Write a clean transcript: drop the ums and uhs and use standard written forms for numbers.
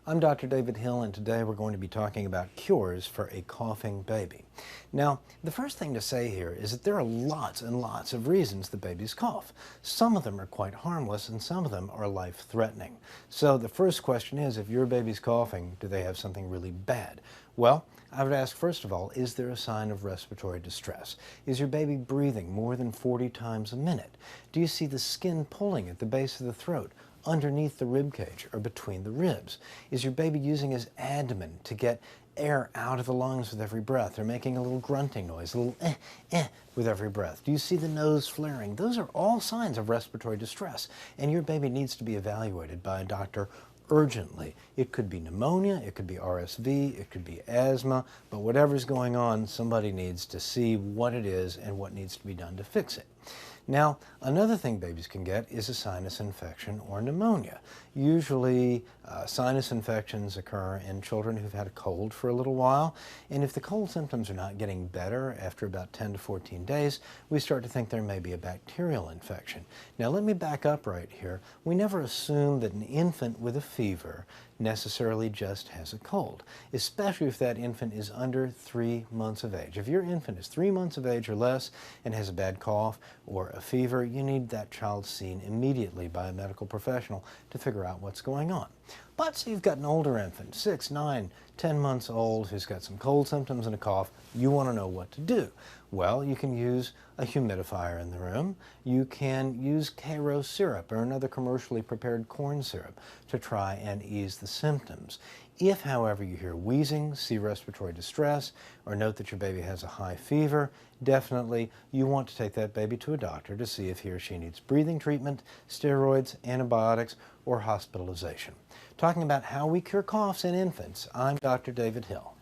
I'm Dr. David Hill, and today we're going to be talking about cures for a coughing baby. Now, the first thing to say here is that there are lots and lots of reasons that babies cough. Some of them are quite harmless, and some of them are life-threatening. So the first question is, if your baby's coughing, do they have something really bad? Well, I would ask, first of all, is there a sign of respiratory distress? Is your baby breathing more than 40 times a minute? Do you see the skin pulling at the base of the throat, underneath the rib cage, or between the ribs? Is your baby using his abdomen to get air out of the lungs with every breath, or making a little grunting noise, a little with every breath? Do you see the nose flaring? Those are all signs of respiratory distress, and your baby needs to be evaluated by a doctor urgently. It could be pneumonia, it could be RSV, it could be asthma, but whatever's going on, somebody needs to see what it is and what needs to be done to fix it. Now, another thing babies can get is a sinus infection or pneumonia. Usually, sinus infections occur in children who've had a cold for a little while, and if the cold symptoms are not getting better after about 10 to 14 days, we start to think there may be a bacterial infection. Now, let me back up right here. We never assume that an infant with a fever necessarily just has a cold, especially if that infant is under 3 months of age. If your infant is 3 months of age or less and has a bad cough or a fever, you need that child seen immediately by a medical professional to figure out what's going on. But say you've got an older infant, 6, 9, 10 months old, who's got some cold symptoms and a cough. You want to know what to do. Well, you can use a humidifier in the room. You can use Karo syrup or another commercially prepared corn syrup to try and ease the symptoms. If, however, you hear wheezing, see respiratory distress, or note that your baby has a high fever, definitely you want to take that baby to a doctor to see if he or she needs breathing treatment, steroids, antibiotics, or hospitalization. Talking about how we cure coughs in infants, I'm Dr. David Hill.